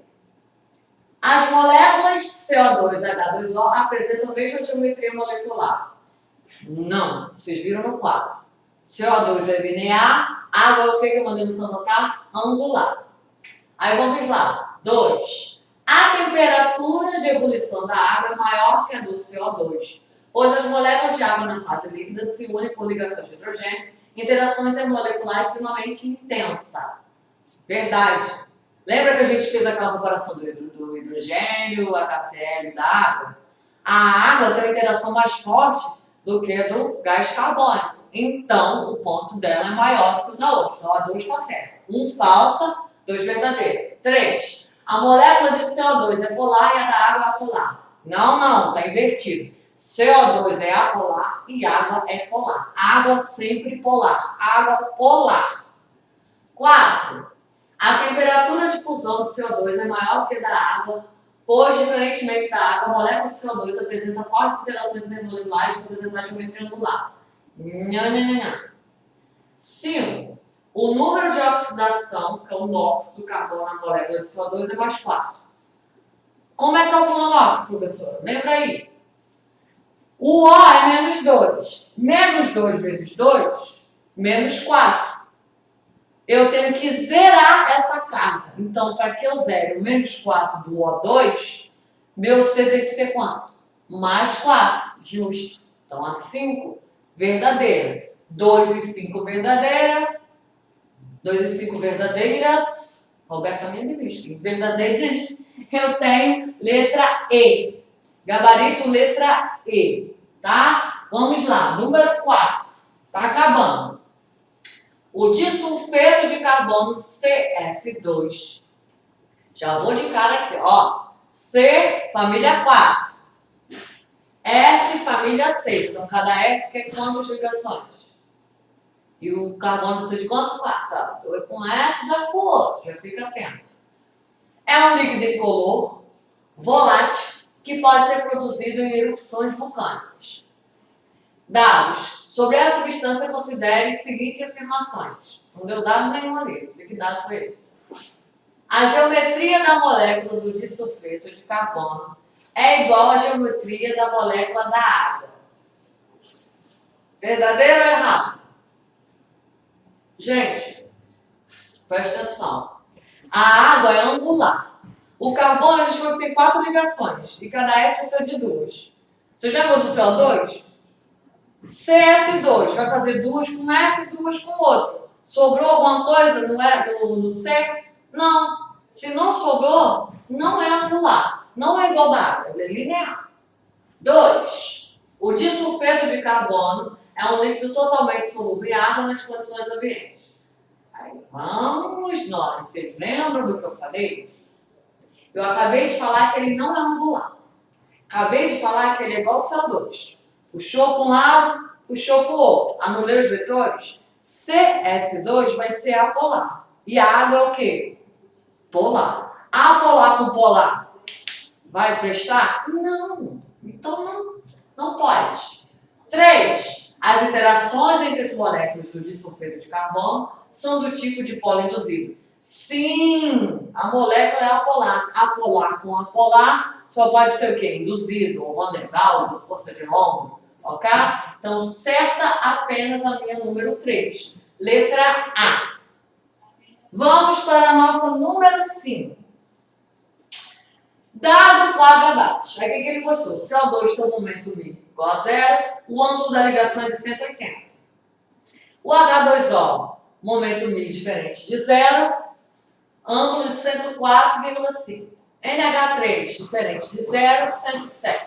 as moléculas CO2 e H2O apresentam a mesma geometria molecular. Não, vocês viram no quadro. CO2 é linear, água, o que eu mandei no anotar? Angular. Aí vamos lá. 2. A temperatura de ebulição da água é maior que a do CO2, pois as moléculas de água na fase líquida se unem por ligações de hidrogênio, interação intermolecular extremamente intensa. Verdade. Lembra que a gente fez aquela comparação do hidrogênio, HCl da água? A água tem uma interação mais forte do que a do gás carbônico. Então, o ponto dela é maior do que o da outra. Então, a 2 está certa. 1 falsa, 2 verdadeira. 3. A molécula de CO2 é polar e a da água é apolar. Não, está invertido. CO2 é apolar e água é polar. Água sempre polar. Água polar. 4. A temperatura de fusão de CO2 é maior que a da água, pois, diferentemente da água, a molécula de CO2 apresenta fortes interações intermoleculares para apresentar geometria angular. 5. O número de oxidação, que é o NOx do carbono na molécula de CO2, é mais 4. Como é que calcula o NOx, professora? Lembra aí. O O é menos 2. Menos 2 vezes 2, menos 4. Eu tenho que zerar essa carga. Então, para que eu zere o menos 4 do O2, meu C tem que ser quanto? Mais 4. Justo. Então, a 5, verdadeira. 2 e 5, verdadeira. 2 e 5, verdadeiras. Roberta me diz, verdadeiras. Eu tenho letra E. Gabarito, letra E. Tá? Vamos lá. Número 4. Tá acabando. O disulfeto de carbono CS2. Já vou de cara aqui, ó. C, família 4. S, família 6. Então, cada S quer quantas ligações? E o carbono precisa de quanto? 4. Tá? Eu com F, dá com o outro. Já fica atento. É um líquido incolor, volátil, que pode ser produzido em erupções vulcânicas. Dados. Sobre a substância, considere as seguintes afirmações. Não deu dado nenhum ali, não sei que dado foi esse. A geometria da molécula do disulfeto de carbono é igual à geometria da molécula da água. Verdadeiro ou errado? Gente, presta atenção. A água é angular. O carbono, a gente vai ter 4 ligações. E cada S precisa de 2. Vocês lembram do CO2? CS2 vai fazer 2 com S e 2 com outro. Sobrou alguma coisa no C? Não. Se não sobrou, não é angular. Não é igual da água, ele é linear. 2. O disulfeto de carbono é um líquido totalmente solúvel em água nas condições ambientes. Aí, vamos nós. Vocês lembram do que eu falei? Eu acabei de falar que ele não é angular. Acabei de falar que ele é igual ao CO2. Puxou para um lado, puxou para o outro. Anulei os vetores. CS2 vai ser apolar. E a água é o quê? Polar. Apolar com polar vai prestar? Não. Então não pode. 3. As interações entre as moléculas do disulfeto de carbono são do tipo de polo induzido. Sim, a molécula é apolar. Apolar com apolar só pode ser o quê? Induzido, ou Van der Waals, ou força de Londres. Ok? Então, certa apenas a minha número 3. Letra A. Vamos para a nossa número 5. Dado o quadro abaixo. Aí o que ele mostrou? CO2 tem um momento μ igual a 0. O ângulo da ligação é de 180. O H2O, momento μ diferente de 0. Ângulo de 104,5. NH3, diferente de 0, 107.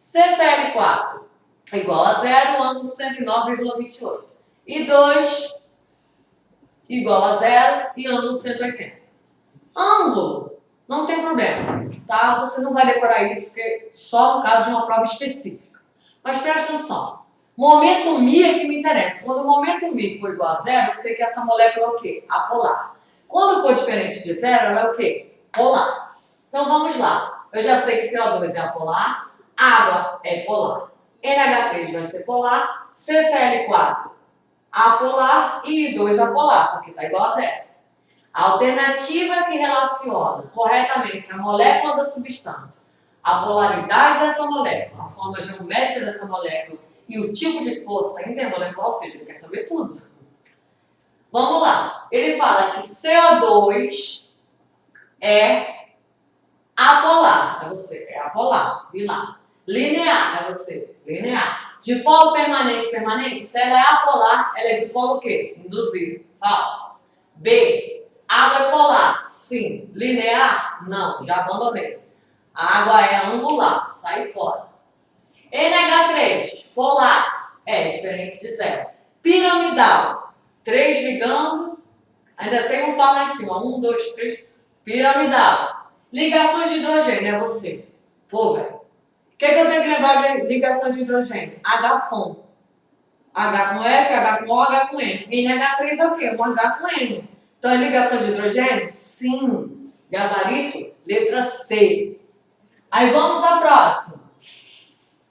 CCl4, igual a 0, ângulo 109,28. E 2, igual a 0 e ângulo 180. Ângulo, não tem problema, tá? Você não vai decorar isso, porque só no caso de uma prova específica. Mas presta atenção. Momento μ é que me interessa. Quando o momento μ for igual a 0, eu sei que essa molécula é o quê? Apolar. Quando for diferente de 0, ela é o quê? Polar. Então vamos lá. Eu já sei que CO2 é apolar, água é polar. NH3 vai ser polar, CCl4 apolar e I2 apolar, porque está igual a 0. A alternativa que relaciona corretamente a molécula da substância, a polaridade dessa molécula, a forma geométrica dessa molécula e o tipo de força intermolecular, ou seja, ele quer saber tudo. Vamos lá. Ele fala que CO2 é apolar. É você. É apolar. Vi lá. Linear. É você. Linear. Dipolo permanente, permanente. Se ela é apolar, ela é dipolo o quê? Induzido. Falso. B. Água é polar. Sim. Linear? Não. Já abandonei. A água é angular. Sai fora. NH3. Polar. É diferente de 0. Piramidal. 3 ligando, ainda tem um par lá em cima. 1, 2, 3, piramidal. Ligações de hidrogênio, é você. Pô, velho. O que eu tenho que lembrar de ligações de hidrogênio? H com F, H com O, H com N. NH3 é o quê? Um H com N. Então, é ligação de hidrogênio? Sim. Gabarito? Letra C. Aí vamos à próxima.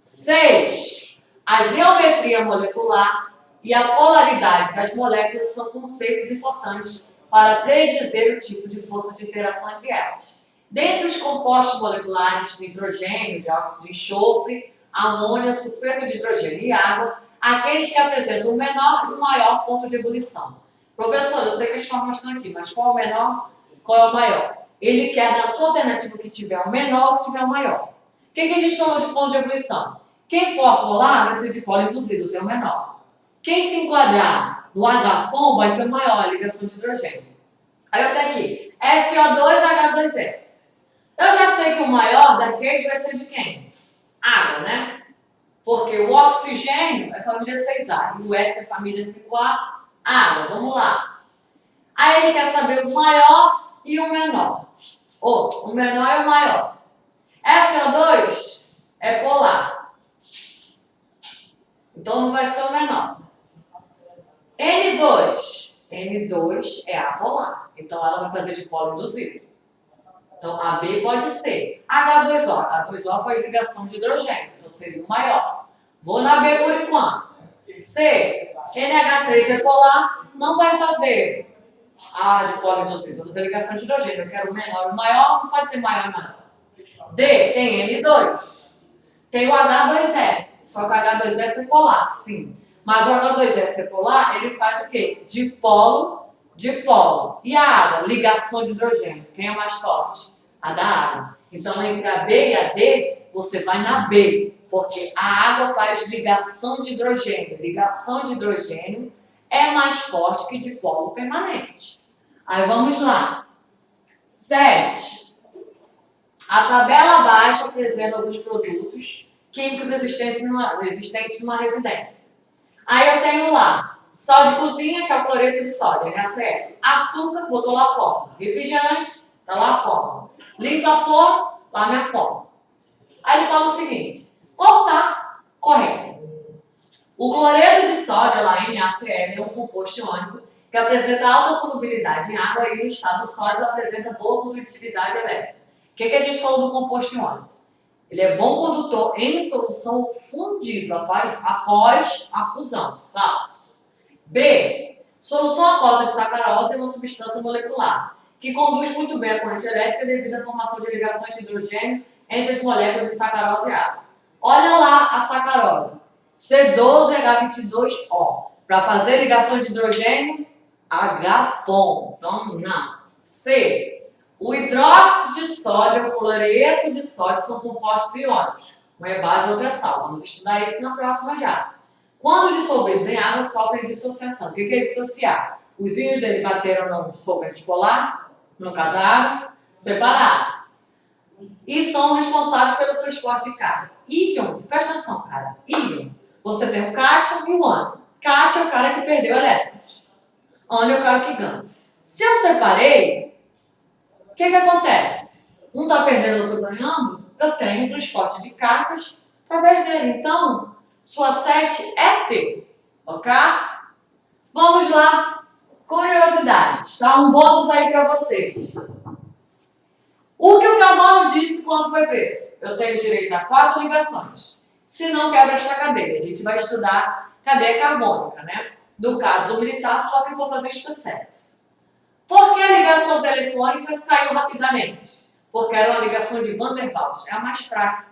6. A geometria molecular e a polaridade das moléculas são conceitos importantes para predizer o tipo de força de interação entre elas. Dentre os compostos moleculares de hidrogênio, dióxido de enxofre, amônia, sulfeto de hidrogênio e água, aqueles que apresentam o menor e o maior ponto de ebulição. Professor, eu sei que as fórmulas estão aqui, mas qual é o menor, qual é o maior? Ele quer da sua alternativa que tiver o menor ou que tiver o maior. O que a gente falou de ponto de ebulição? Quem for apolar vai ser de polo induzido, tem o menor. Quem se enquadrar no H-FON vai ter o maior, a ligação de hidrogênio. Aí eu tenho aqui, SO2H2S. Eu já sei que o maior daqueles vai ser de quem? Água, né? Porque o oxigênio é família 6A e o S é família 5A, água. Vamos lá. Aí ele quer saber o maior e o menor. Ou o menor e o maior. SO2 é polar. Então não vai ser o menor. N2 é apolar. Então ela vai fazer de polo induzido. Então AB pode ser. H2O faz ligação de hidrogênio. Então seria o maior. Vou na B por enquanto. C. NH3 é polar. Não vai fazer de polo induzido. Vou fazer ligação de hidrogênio. Eu quero o menor e o maior. Não pode ser maior e menor. D. Tem N2. Tem o H2S. Só que o H2S é polar, sim. Mas o H2S é polar, ele faz o quê? Dipolo. E a água? Ligação de hidrogênio. Quem é mais forte? A da água. Então, entre a B e a D, você vai na B. Porque a água faz ligação de hidrogênio. Ligação de hidrogênio é mais forte que dipolo permanente. Aí vamos lá. 7. A tabela abaixo apresenta alguns produtos químicos existentes numa residência. Aí eu tenho lá sal de cozinha, que é o cloreto de sódio, NaCl. Açúcar, botou lá a fórmula. Refrigerante, está lá a fórmula. Limpa a forno, lá a minha fórmula. Aí ele fala o seguinte, qual está correto? O cloreto de sódio, lá NaCl, é um composto iônico que apresenta alta solubilidade em água e no estado sólido apresenta boa condutividade elétrica. O que a gente falou do composto iônico? Ele é bom condutor em solução fundido após a fusão. Falso. B. Solução aquosa de sacarose é uma substância molecular que conduz muito bem a corrente elétrica devido à formação de ligações de hidrogênio entre as moléculas de sacarose e água. Olha lá a sacarose. C12H22O. Para fazer ligação de hidrogênio, H-FON. Então, não. C. O hidróxido de sódio e o cloreto de sódio são compostos iônicos. Um é base e outro é sal. Vamos estudar isso na próxima já. Quando dissolvidos em água, sofrem dissociação. O que é dissociar? Os íons dele bateram no solvente polar, no caso a água, separar. E são responsáveis pelo transporte de carga. Íon, presta atenção, cara. Íon. Você tem o cátion e o ânion. Cátion é o cara que perdeu elétrons. Ânion é o cara que ganha. Se eu separei, o que acontece? Um está perdendo, o outro ganhando. Eu tenho transporte de cargas através dele. Então, sua 7 é C. Ok? Vamos lá. Curiosidades. Tá? Um bônus aí para vocês. O que o Camargo disse quando foi preso? Eu tenho direito a 4 ligações. Se não, quebra esta cadeia. A gente vai estudar cadeia carbônica, né? No caso do militar, só que eu vou fazer especiais. Por que a ligação telefônica caiu rapidamente? Porque era uma ligação de Van der Waals, é a mais fraca.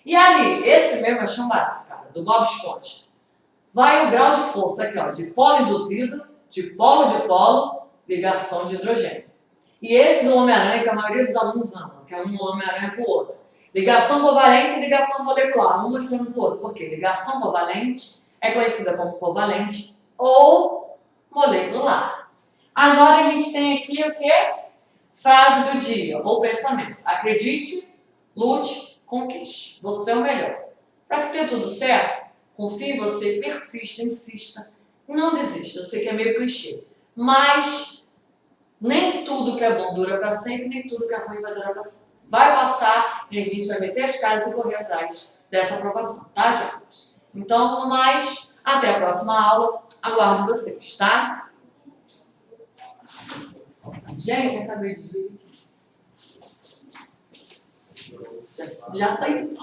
E ali, esse mesmo é chambarato, cara, do Bob Esponja. Vai o grau de força aqui, ó, de polo induzido, de polo, ligação de hidrogênio. E esse do Homem-Aranha, que a maioria dos alunos ama, que é um Homem-Aranha com o outro. Ligação covalente e ligação molecular, um mostrando para o outro. Por quê? Ligação covalente é conhecida como covalente ou molecular. Agora a gente tem aqui o quê? Frase do dia, ou pensamento. Acredite, lute, conquiste. Você é o melhor. Para que tenha tudo certo, confie em você, persista, insista. Não desista. Eu sei que é meio clichê. Mas nem tudo que é bom dura para sempre, nem tudo que é ruim vai durar para sempre. Vai passar e a gente vai meter as caras e correr atrás dessa aprovação, tá, gente? Então, no mais, até a próxima aula. Aguardo vocês, tá? Gente, acabei de ver. Já saí do